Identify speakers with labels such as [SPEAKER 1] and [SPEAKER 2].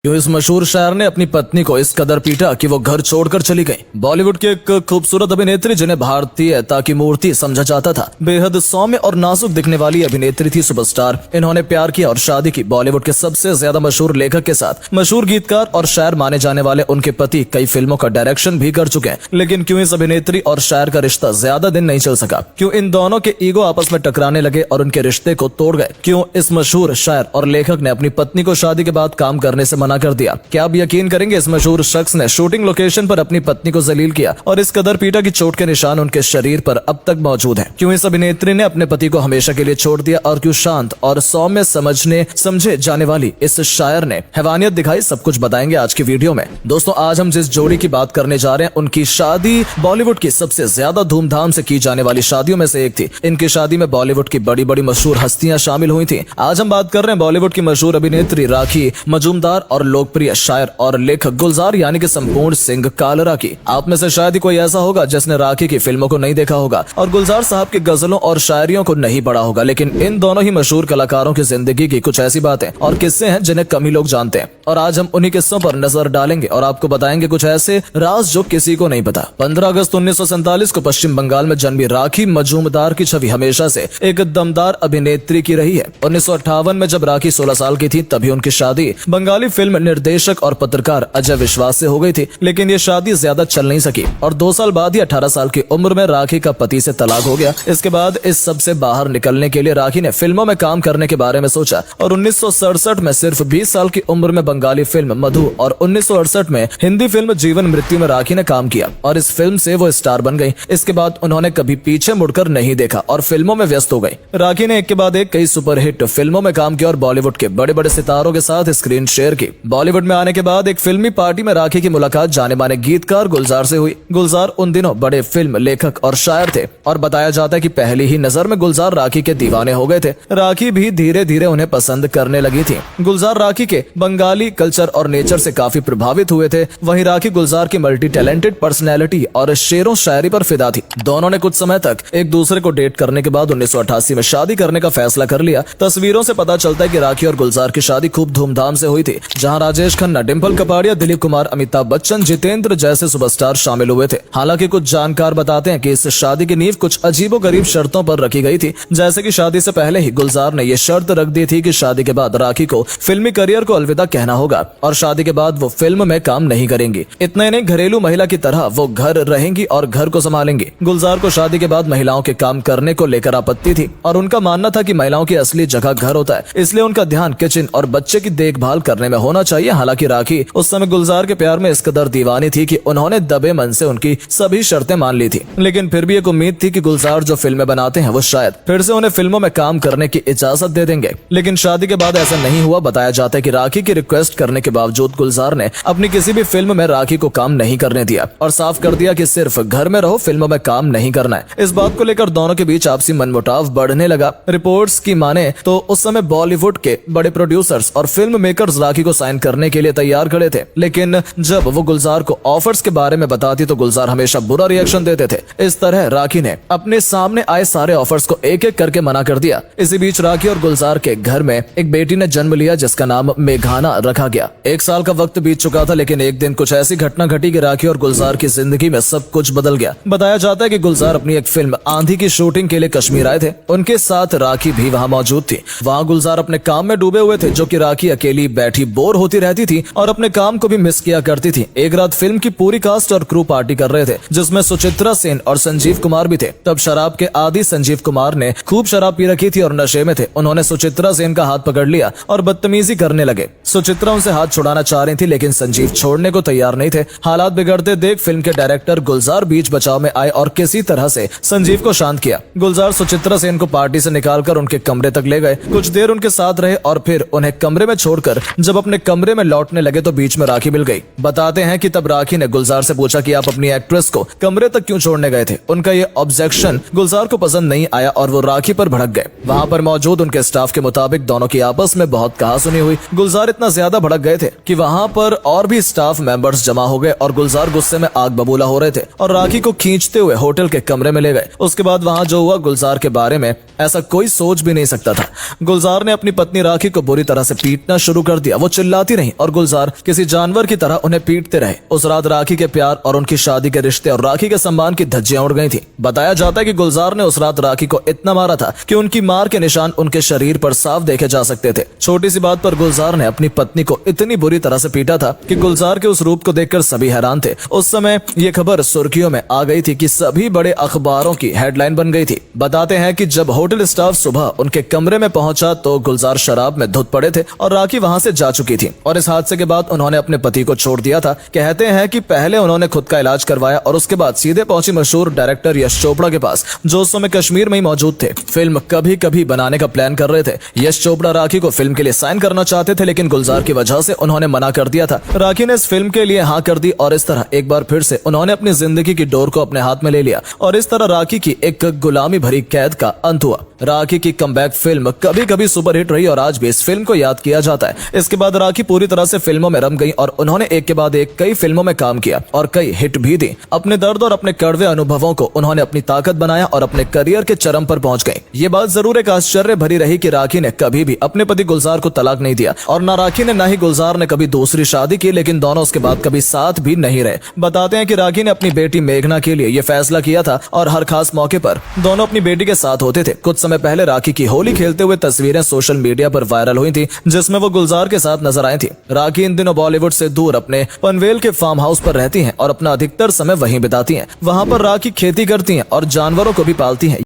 [SPEAKER 1] क्यों इस मशहूर शायर ने अपनी पत्नी को इस कदर पीटा कि वो घर छोड़कर चली गई। बॉलीवुड की एक खूबसूरत अभिनेत्री जिन्हें भारतीयता की मूर्ति समझा जाता था, बेहद सौम्य और नाजुक दिखने वाली अभिनेत्री थी सुपरस्टार। इन्होंने प्यार किया और शादी की बॉलीवुड के सबसे ज्यादा मशहूर लेखक के साथ। मशहूर गीतकार और शायर माने जाने वाले उनके पति कई फिल्मों का डायरेक्शन भी कर चुके हैं। लेकिन क्यों इस अभिनेत्री और शायर का रिश्ता ज्यादा दिन नहीं चल सका? क्यों इन दोनों के ईगो आपस में टकराने लगे और उनके रिश्ते को तोड़ गए? क्यों इस मशहूर शायर और लेखक ने अपनी पत्नी को शादी के बाद काम करने से मना कर दिया? क्या आप यकीन करेंगे, इस मशहूर शख्स ने शूटिंग लोकेशन पर अपनी पत्नी को जलील किया और इस कदर पीटा की चोट के निशान उनके शरीर पर अब तक मौजूद हैं। क्यों इस अभिनेत्री ने अपने पति को हमेशा के लिए छोड़ दिया और क्यों शांत और सौम्य समझे जाने वाली इस शायर ने हैवानियत दिखाई? सब कुछ बताएंगे आज की वीडियो में। दोस्तों, आज हम जिस जोड़ी की बात करने जा रहे हैं उनकी शादी बॉलीवुड की सबसे ज्यादा धूमधाम से की जाने वाली शादियों में से एक थी। इनकी शादी में बॉलीवुड की बड़ी बड़ी मशहूर हस्तियां शामिल हुई थी। आज हम बात कर रहे हैं बॉलीवुड की मशहूर अभिनेत्री राखी मजूमदार और लोकप्रिय शायर और लेखक गुलजार यानी कि संपूर्ण सिंह कालरा की। आप में से शायद ही कोई ऐसा होगा जिसने राखी की फिल्मों को नहीं देखा होगा और गुलजार साहब की गजलों और शायरियों को नहीं पढ़ा होगा। लेकिन इन दोनों ही मशहूर कलाकारों की जिंदगी की कुछ ऐसी बातें और किस्से हैं जिन्हें कम ही लोग जानते हैं, और आज हम उन्हीं किस्सों पर नजर डालेंगे और आपको बताएंगे कुछ ऐसे राज जो किसी को नहीं पता। 15 अगस्त 1947 को पश्चिम बंगाल में जन्मी राखी मजूमदार की छवि हमेशा से एक दमदार अभिनेत्री की रही है। 1958 में जब राखी 16 साल की थी तभी उनकी शादी बंगाली फिल्म निर्देशक और पत्रकार अजय विश्वास से हो गई थी। लेकिन ये शादी ज्यादा चल नहीं सकी और 2 साल बाद ही 18 साल की उम्र में राखी का पति से तलाक हो गया। इसके बाद इस सब से बाहर निकलने के लिए राखी ने फिल्मों में काम करने के बारे में सोचा और 1967 में सिर्फ 20 साल की उम्र में बंगाली फिल्म मधु और 1968 में हिंदी फिल्म जीवन मृत्यु में राखी ने काम किया और इस फिल्म से वो स्टार बन गई। इसके बाद उन्होंने कभी पीछे मुड़कर नहीं देखा और फिल्मों में व्यस्त हो गई। राखी ने एक के बाद एक कई सुपरहिट फिल्मों में काम किया और बॉलीवुड के बड़े बड़े सितारों के साथ स्क्रीन शेयर की। बॉलीवुड में आने के बाद एक फिल्मी पार्टी में राखी की मुलाकात जाने माने गीतकार गुलजार से हुई। गुलजार उन दिनों बड़े फिल्म लेखक और शायर थे और बताया जाता है कि पहली ही नजर में गुलजार राखी के दीवाने हो गए थे। राखी भी धीरे धीरे उन्हें पसंद करने लगी थी। गुलजार राखी के बंगाली कल्चर और नेचर से काफी प्रभावित हुए थे। वहीं राखी गुलजार की मल्टी टैलेंटेड पर्सनैलिटी और शेरों शायरी पर फिदा थी। दोनों ने कुछ समय तक एक दूसरे को डेट करने के बाद 1988 में शादी करने का फैसला कर लिया। तस्वीरों से पता चलता है कि राखी और गुलजार की शादी खूब धूमधाम से हुई थी, जहां राजेश खन्ना, डिम्पल कपाड़िया, दिलीप कुमार, अमिताभ बच्चन, जितेंद्र जैसे सुपरस्टार शामिल हुए थे। हालांकि कुछ जानकार बताते हैं कि इस शादी की नींव कुछ अजीबोगरीब शर्तों पर रखी गई थी। जैसे कि शादी से पहले ही गुलजार ने यह शर्त रख दी थी कि शादी के बाद राखी को फिल्मी करियर को अलविदा कहना होगा और शादी के बाद वो फिल्म में काम नहीं करेंगी। इतना ही नहीं, घरेलू महिला की तरह वो घर रहेंगी और घर को संभालेंगी। गुलजार को शादी के बाद महिलाओं के काम करने को लेकर आपत्ति थी और उनका मानना था कि महिलाओं की असली जगह घर होता है, इसलिए उनका ध्यान किचन और बच्चे की देखभाल करने में होना चाहिए। हालांकि राखी उस समय गुलजार के प्यार में इस कदर दीवानी थी कि उन्होंने दबे मन से उनकी सभी शर्तें मान ली थी। लेकिन फिर भी एक उम्मीद थी कि गुलजार जो फिल्में बनाते हैं वो शायद फिर से उन्हें फिल्मों में काम करने की इजाजत दे देंगे। लेकिन शादी के बाद ऐसा नहीं हुआ। बताया जाता है कि राखी की रिक्वेस्ट करने के बावजूद गुलजार ने अपनी किसी भी फिल्म में राखी को काम नहीं करने दिया और साफ कर दिया कि सिर्फ घर में रहो, फिल्मों में काम नहीं करना है। इस बात को लेकर दोनों के बीच आपसी मनमुटाव बढ़ने लगा। रिपोर्ट्स की माने तो उस समय बॉलीवुड के बड़े प्रोड्यूसर्स और फिल्म मेकर्स राखी को साइन करने के लिए तैयार खड़े थे। लेकिन जब वो गुलजार को ऑफर्स के बारे में बताती तो गुलजार हमेशा बुरा रिएक्शन देते थे। इस तरह राखी ने अपने सामने आए सारे ऑफर्स को एक एक करके मना कर दिया। इसी बीच राखी और गुलजार के घर में एक बेटी ने जन्म लिया जिसका नाम मेघाना रखा गया। 1 साल का वक्त बीत चुका था, लेकिन एक दिन कुछ ऐसी घटना घटी कि राखी और गुलजार की जिंदगी में सब कुछ बदल गया। बताया जाता है कि गुलजार अपनी एक फिल्म आंधी की शूटिंग के लिए कश्मीर आए थे। उनके साथ राखी भी वहाँ मौजूद थी। वहाँ गुलजार अपने काम में डूबे हुए थे, जो कि राखी अकेली बैठी बोर होती रहती थी और अपने काम को भी मिस किया करती थी। एक रात फिल्म की पूरी कास्ट और क्रू पार्टी कर रहे थे, जिसमें सुचित्रा सेन और संजीव कुमार भी थे। तब शराब के आदी संजीव कुमार ने खूब शराब पी रखी थी और नशे में थे। उन्होंने सुचित्रा सेन का हाथ पकड़ लिया और बदतमीजी करने लगे। सुचित्रा उनसे हाथ छुड़ाना चाह रही थी, लेकिन संजीव छोड़ने को तैयार नहीं थे। हालात बिगड़ते देख फिल्म के डायरेक्टर गुलजार बीच बचाव में आए और किसी तरह से संजीव को शांत किया। गुलजार सुचित्रा सेन को पार्टी से निकालकर उनके कमरे तक ले गए। कुछ देर उनके साथ रहे और फिर उन्हें कमरे में छोड़कर जब अपने कमरे में लौटने लगे तो बीच में राखी मिल गई। बताते हैं कि तब राखी ने गुलजार से पूछा कि आप अपनी एक्ट्रेस को कमरे तक क्यों छोड़ने गए थे। उनका ये ऑब्जेक्शन गुलजार को पसंद नहीं आया और वो राखी पर भड़क गए। वहाँ पर मौजूद उनके स्टाफ के मुताबिक दोनों की आपस में बहुत कहासुनी हुई। गुलजार इतना ज्यादा भड़क गए थे कि वहाँ पर और भी स्टाफ मेंबर्स जमा हो गए और गुलजार गुस्से में आग बबूला हो रहे थे और राखी को खींचते हुए होटल के कमरे में ले गए। उसके बाद वहाँ जो हुआ गुलजार के बारे में ऐसा कोई सोच भी नहीं सकता था। गुलजार ने अपनी पत्नी राखी को बुरी तरह से पीटना शुरू कर दिया। वो चिल्ला चिल्लाती रहीं और गुलजार किसी जानवर की तरह उन्हें पीटते रहे। उस रात राखी के प्यार और उनकी शादी के रिश्ते और राखी के सम्मान की धज्जियां उड़ गई थी। बताया जाता है कि गुलजार ने उस रात राखी को इतना मारा था कि उनकी मार के निशान उनके शरीर पर साफ देखे जा सकते थे। छोटी सी बात पर गुलजार ने अपनी पत्नी को इतनी बुरी तरह से पीटा था कि गुलजार के उस रूप को देखकर सभी हैरान थे। उस समय ये खबर सुर्खियों में आ गई थी कि सभी बड़े अखबारों की हेडलाइन बन गई थी। बताते हैं कि जब होटल स्टाफ सुबह उनके कमरे में पहुंचा तो गुलजार शराब में धुत पड़े थे और राखी वहां से जा चुकी थी और इस हादसे के बाद उन्होंने अपने पति को छोड़ दिया था। कहते हैं कि पहले उन्होंने खुद का इलाज करवाया और उसके बाद सीधे पहुंची मशहूर डायरेक्टर यश चोपड़ा के पास, जो उस समय कश्मीर में ही मौजूद थे। फिल्म कभी कभी बनाने का प्लान कर रहे थे। यश चोपड़ा राखी को फिल्म के लिए साइन करना चाहते थे, लेकिन गुलजार की वजह से उन्होंने मना कर दिया था। राखी ने इस फिल्म के लिए हाँ कर दी और इस तरह एक बार फिर से उन्होंने अपनी जिंदगी की डोर को अपने हाथ में ले लिया और इस तरह राखी की एक गुलामी भरी कैद का अंत हुआ। राखी की कमबैक फिल्म कभी कभी सुपरहिट रही और आज भी इस फिल्म को याद किया जाता है। इसके बाद राखी पूरी तरह से फिल्मों में रम गई और उन्होंने एक के बाद एक कई फिल्मों में काम किया और कई हिट भी दी। अपने दर्द और अपने कड़वे अनुभवों को उन्होंने अपनी ताकत बनाया और अपने करियर के चरम पर पहुंच गई। ये बात जरूर एक आश्चर्य भरी रही कि राखी ने कभी भी अपने पति गुलजार को तलाक नहीं दिया और न राखी ने न ही गुलजार ने कभी दूसरी शादी की, लेकिन दोनों उसके बाद कभी साथ भी नहीं रहे। बताते हैं कि राखी ने अपनी बेटी मेघना के लिए यह फैसला किया था और हर खास मौके पर दोनों अपनी बेटी के साथ होते थे। कुछ समय पहले राखी की होली खेलते हुए तस्वीरें सोशल मीडिया पर वायरल हुई थी, जिसमें वो गुलजार के साथ नजर आई थी। राखी इन दिनों बॉलीवुड से दूर अपने पनवेल के फार्म हाउस पर रहती हैं और अपना अधिकतर समय वहीं बिताती हैं। वहां पर राखी खेती करती हैं और जानवरों को भी पालती हैं।